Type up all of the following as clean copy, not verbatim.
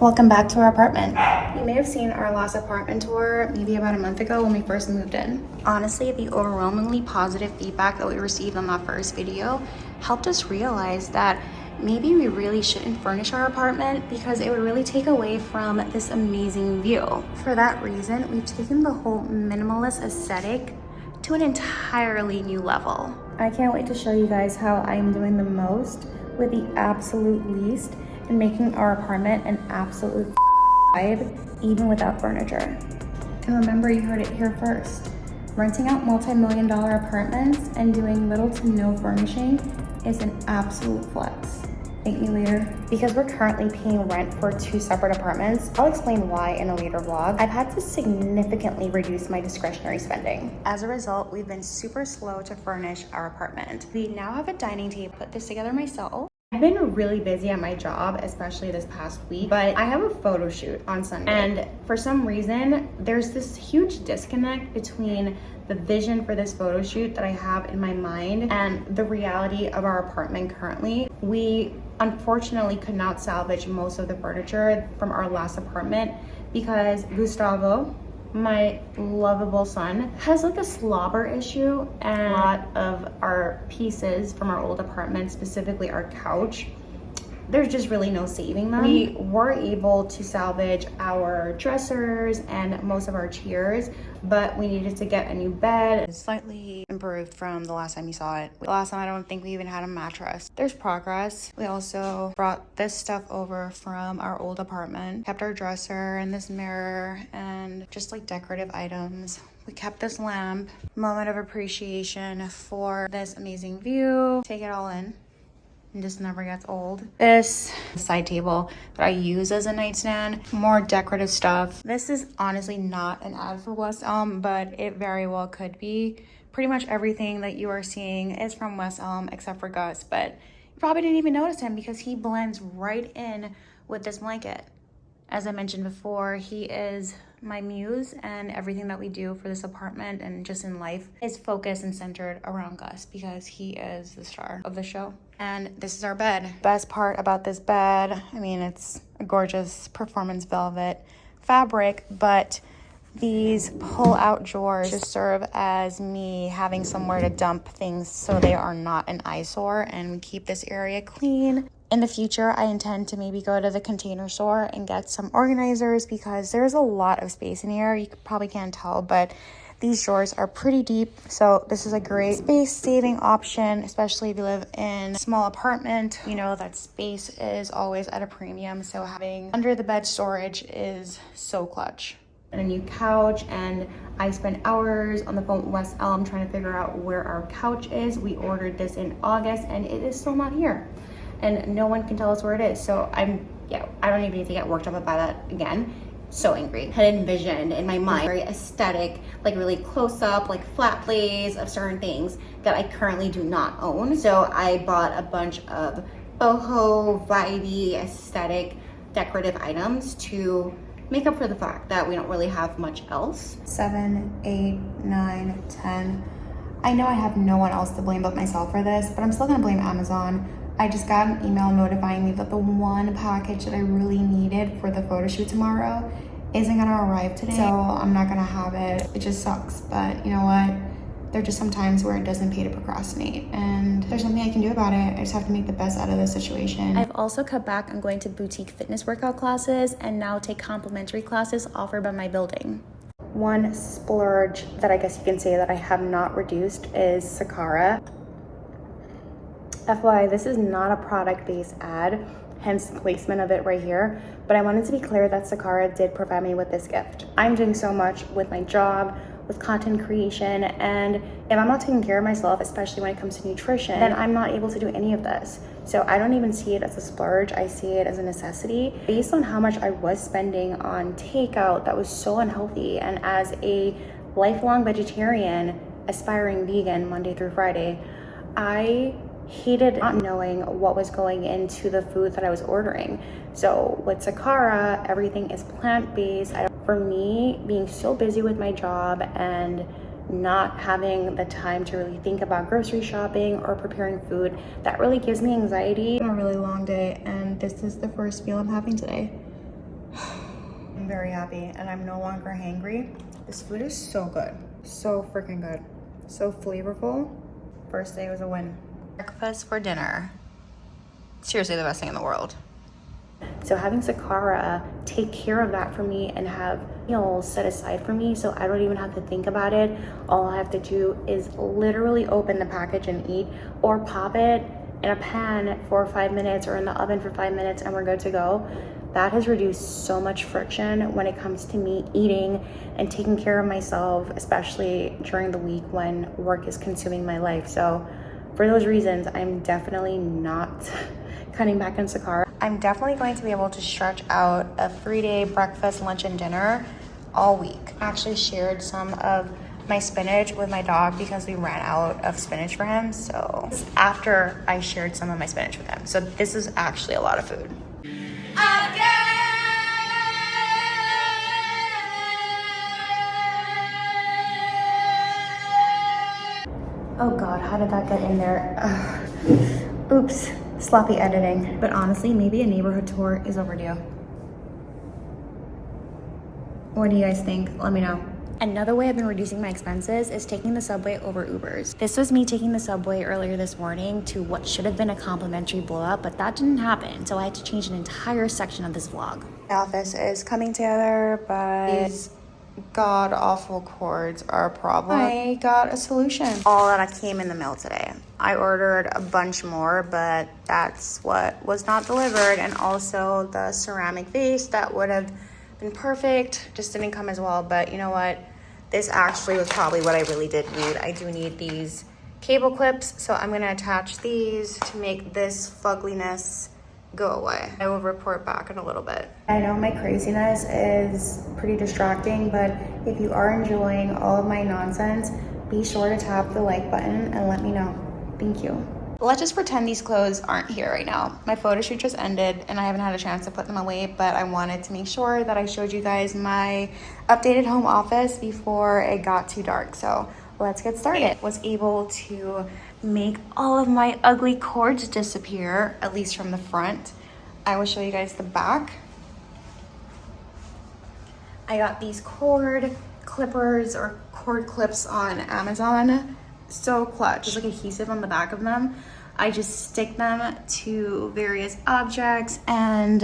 Welcome back to our apartment. You may have seen our last apartment tour maybe about a month ago when we first moved in. Honestly, the overwhelmingly positive feedback that we received on that first video helped us realize that maybe we really shouldn't furnish our apartment because it would really take away from this amazing view. For that reason, we've taken the whole minimalist aesthetic to an entirely new level. I can't wait to show you guys how I am doing the most with the absolute least and making our apartment an absolute vibe, even without furniture. And remember, you heard it here first. Renting out multi-million-dollar apartments and doing little to no furnishing is an absolute flex. Thank me later. Because we're currently paying rent for 2 separate apartments, I'll explain why in a later vlog. I've had to significantly reduce my discretionary spending. As a result, we've been super slow to furnish our apartment. We now have a dining table. Put this together myself. I've been really busy at my job, especially this past week, but I have a photo shoot on Sunday. And for some reason, there's this huge disconnect between the vision for this photo shoot that I have in my mind and the reality of our apartment currently. We unfortunately could not salvage most of the furniture from our last apartment because Gustavo, my lovable son, has like a slobber issue, and a lot of our pieces from our old apartment, specifically our couch, there's just really no saving them. We were able to salvage our dressers and most of our chairs, but we needed to get a new bed. It's slightly improved from the last time you saw it. The last time I don't think we even had a mattress. There's progress. We also brought this stuff over from our old apartment, kept our dresser and this mirror and just like decorative items. We kept this lamp. Moment of appreciation for this amazing view. Take it all in. And just never gets old. This side table that I use as a nightstand, more decorative stuff. This is honestly not an ad for West Elm, but it very well could be. Pretty much everything that you are seeing is from West Elm except for Gus, but you probably didn't even notice him because he blends right in with this blanket. As I mentioned before, he is my muse, and everything that we do for this apartment and just in life is focused and centered around Gus because he is the star of the show. And this is our bed. Best part about this bed, I mean, it's a gorgeous performance velvet fabric, but these pull-out drawers just serve as me having somewhere to dump things so they are not an eyesore, and we keep this area clean. In the future, I intend to maybe go to the Container Store and get some organizers because there's a lot of space in here. You probably can't tell, but these drawers are pretty deep. So this is a great space-saving option, especially if you live in a small apartment. You know that space is always at a premium. So having under the bed storage is so clutch. And a new couch, and I spent hours on the phone with West Elm trying to figure out where our couch is. We ordered this in August and it is still not here. And no one can tell us where it is. So I don't even need to get worked up about that again. So angry. Had envisioned in my mind very aesthetic, like really close up, like flat lays of certain things that I currently do not own. So I bought a bunch of boho, vibey, aesthetic, decorative items to make up for the fact that we don't really have much else. 7, 8, 9, 10. I know I have no one else to blame but myself for this, but I'm still gonna blame Amazon. I just got an email notifying me that the one package that I really needed for the photo shoot tomorrow isn't gonna arrive today. So I'm not gonna have it. It just sucks, but you know what? There are just some times where it doesn't pay to procrastinate, and there's nothing I can do about it. I just have to make the best out of this situation. I've also cut back on going to boutique fitness workout classes and now take complimentary classes offered by my building. One splurge that I guess you can say that I have not reduced is SAKARA. FYI, this is not a product-based ad, hence the placement of it right here, but I wanted to be clear that SAKARA did provide me with this gift. I'm doing so much with my job, with content creation, and if I'm not taking care of myself, especially when it comes to nutrition, then I'm not able to do any of this. So I don't even see it as a splurge, I see it as a necessity. Based on how much I was spending on takeout that was so unhealthy, and as a lifelong vegetarian, aspiring vegan Monday through Friday, I hated not knowing what was going into the food that I was ordering. So with SAKARA, everything is plant-based. For me, being so busy with my job and not having the time to really think about grocery shopping or preparing food, that really gives me anxiety. It's been a really long day, and this is the first meal I'm having today. I'm very happy and I'm no longer hangry. This food is so good. So freaking good. So flavorful. First day was a win. Breakfast for dinner. Seriously the best thing in the world. So having SAKARA take care of that for me and have meals set aside for me so I don't even have to think about it. All I have to do is literally open the package and eat, or pop it in a pan for 5 minutes or in the oven for 5 minutes and we're good to go. That has reduced so much friction when it comes to me eating and taking care of myself, especially during the week when work is consuming my life. So for those reasons, I'm definitely not cutting back on SAKARA. I'm definitely going to be able to stretch out a 3-day breakfast, lunch, and dinner all week. I actually shared some of my spinach with my dog because we ran out of spinach for him. So after I shared some of my spinach with him. So this is actually a lot of food. Oh God, how did that get in there? Oops, sloppy editing. But honestly, maybe a neighborhood tour is overdue. What do you guys think? Let me know. Another way I've been reducing my expenses is taking the subway over Ubers. This was me taking the subway earlier this morning to what should have been a complimentary blow up, but that didn't happen. So I had to change an entire section of this vlog. My office is coming together, but these god-awful cords are a problem. I got a solution. All that came in the mail today. I ordered a bunch more, but that's what was not delivered. And also the ceramic vase that would have been perfect just didn't come as well. But you know what? This actually was probably what I really did need. I do need these cable clips, so I'm gonna attach these to make this fugliness go away. I will report back in a little bit. I know my craziness is pretty distracting, but if you are enjoying all of my nonsense, be sure to tap the like button and let me know. Thank you. Let's just pretend these clothes aren't here right now. My photo shoot just ended and I haven't had a chance to put them away, but I wanted to make sure that I showed you guys my updated home office before it got too dark. So let's get started. Was able to make all of my ugly cords disappear, at least from the front. I will show you guys the back. I got these cord clippers or cord clips on Amazon. So clutch. There's like adhesive on the back of them. I just stick them to various objects and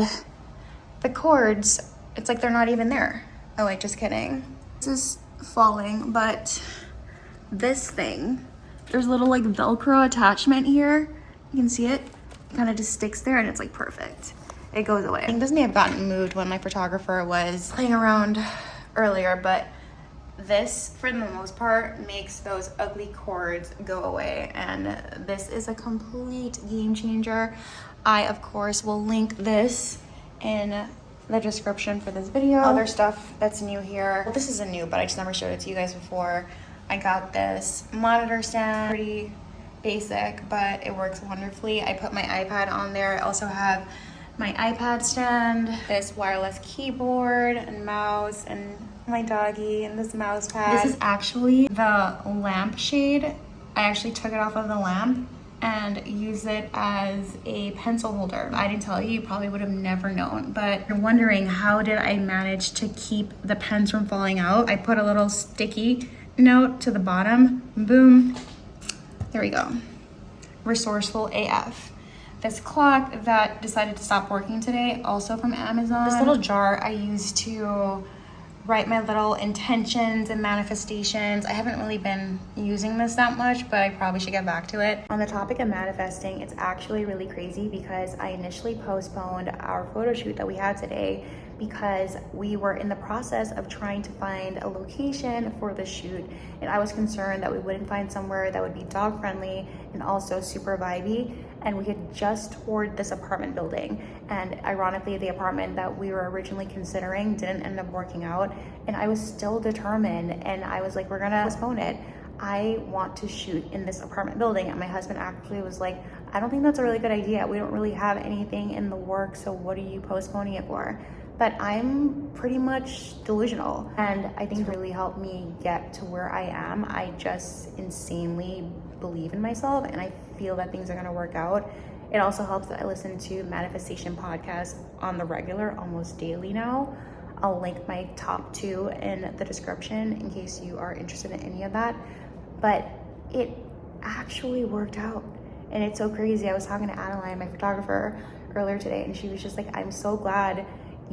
the cords, it's like they're not even there. Oh wait, just kidding. This is falling, but this thing, there's a little like Velcro attachment here. You can see it. It kind of just sticks there and it's like perfect. It goes away. I think this may have gotten moved when my photographer was playing around earlier, but this, for the most part, makes those ugly cords go away, and this is a complete game changer. I, of course, will link this in the description for this video. Other stuff that's new here. Well, this isn't new, but I just never showed it to you guys before. I got this monitor stand, pretty basic, but it works wonderfully. I put my iPad on there. I also have my iPad stand, this wireless keyboard and mouse, and my doggy, and this mouse pad. This is actually the lamp shade. I actually took it off of the lamp and used it as a pencil holder. I didn't tell you, you probably would have never known, but you're wondering how did I manage to keep the pens from falling out? I put a little sticky note to the bottom, boom, there we go. Resourceful AF. This clock that decided to stop working today, also from Amazon. This little jar I use to write my little intentions and manifestations. I haven't really been using this that much, but I probably should get back to it. On the topic of manifesting, it's actually really crazy because I initially postponed our photo shoot that we had today because we were in the process of trying to find a location for the shoot, and I was concerned that we wouldn't find somewhere that would be dog friendly and also super vibey. And we had just toured this apartment building, and ironically the apartment that we were originally considering didn't end up working out, and I was still determined, and I was like, we're gonna postpone it. I want to shoot in this apartment building. And my husband actually was like, I don't think that's a really good idea. We don't really have anything in the works, so what are you postponing it for? But I'm pretty much delusional, and I think it really helped me get to where I am. I just insanely believe in myself, and I feel that things are gonna work out. It also helps that I listen to manifestation podcasts on the regular, almost daily now. I'll link my top 2 in the description in case you are interested in any of that. But it actually worked out. And it's so crazy. I was talking to Adeline, my photographer, earlier today, and she was just like, I'm so glad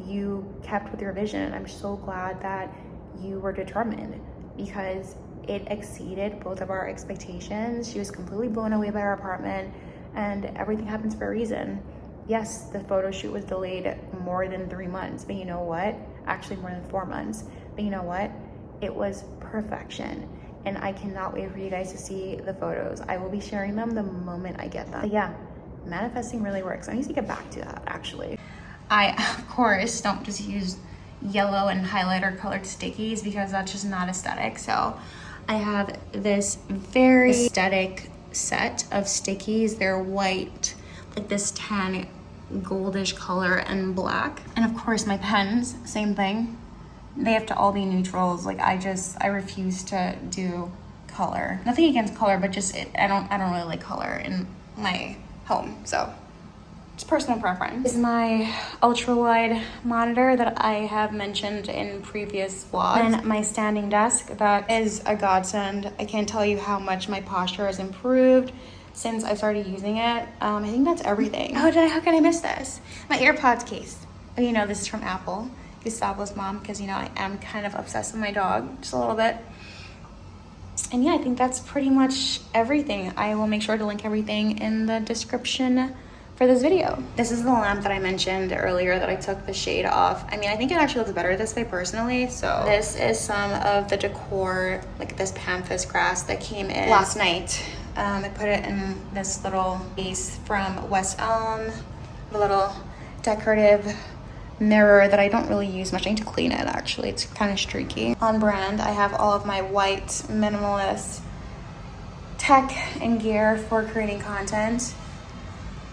you kept with your vision. I'm so glad that you were determined, because it exceeded both of our expectations. She was completely blown away by our apartment, and everything happens for a reason. Yes, the photo shoot was delayed more than 3 months, but you know what? Actually more than 4 months. But you know what? It was perfection. And I cannot wait for you guys to see the photos. I will be sharing them the moment I get them. But yeah, manifesting really works. I need to get back to that, actually. I, of course, don't just use yellow and highlighter colored stickies because that's just not aesthetic. So I have this very aesthetic set of stickies. They're white, like this tan goldish color, and black. And of course my pens, same thing. They have to all be neutrals. Like I refuse to do color. Nothing against color, but just I don't really like color in my home. So it's personal preference. This is my ultra wide monitor that I have mentioned in previous vlogs. And my standing desk, that is a godsend. I can't tell you how much my posture has improved since I started using it. I think that's everything. How can I miss this? My AirPods case. Oh, you know, this is from Apple. Gustavo's mom, because you know I am kind of obsessed with my dog, just a little bit. And yeah, I think that's pretty much everything. I will make sure to link everything in the description for this video. This is the lamp that I mentioned earlier that I took the shade off. I mean, I think it actually looks better this way personally. So this is some of the decor, like this pampas grass that came in last night. I put it in this little case from West Elm, the little decorative mirror that I don't really use much. I need to clean it actually. It's kind of streaky. On brand, I have all of my white minimalist tech and gear for creating content.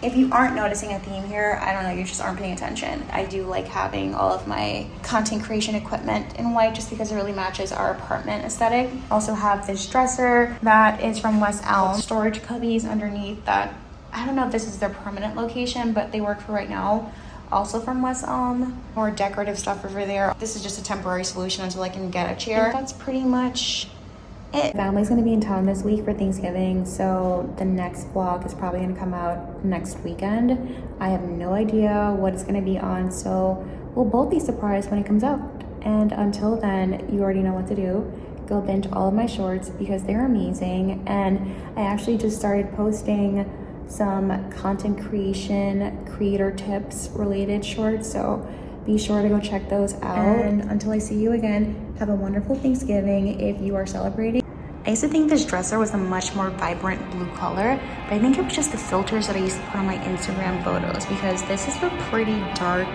If you aren't noticing a theme here, I don't know, you just aren't paying attention. I do like having all of my content creation equipment in white just because it really matches our apartment aesthetic. Also have this dresser that is from West Elm. Storage cubbies underneath that, I don't know if this is their permanent location, but they work for right now. Also from West Elm. More decorative stuff over there. This is just a temporary solution until I can get a chair. That's pretty much it. Family's gonna be in town this week for Thanksgiving, so the next vlog is probably gonna come out next weekend. I have no idea what it's gonna be on, so we'll both be surprised when it comes out. And until then, you already know what to do. Go binge all of my shorts because they're amazing. And I actually just started posting some content creation, creator tips related shorts, so be sure to go check those out. And until I see you again, have a wonderful Thanksgiving if you are celebrating. I used to think this dresser was a much more vibrant blue color, but I think it was just the filters that I used to put on my Instagram photos, because this is a pretty dark,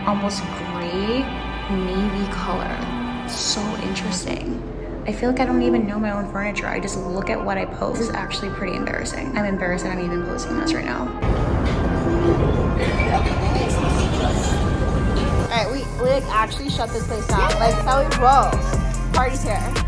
almost gray, navy color. So interesting. I feel like I don't even know my own furniture. I just look at what I post. This is actually pretty embarrassing. I'm embarrassed that I'm even posting this right now. All right, we actually shut this place down. Like, how we roll. Party's here.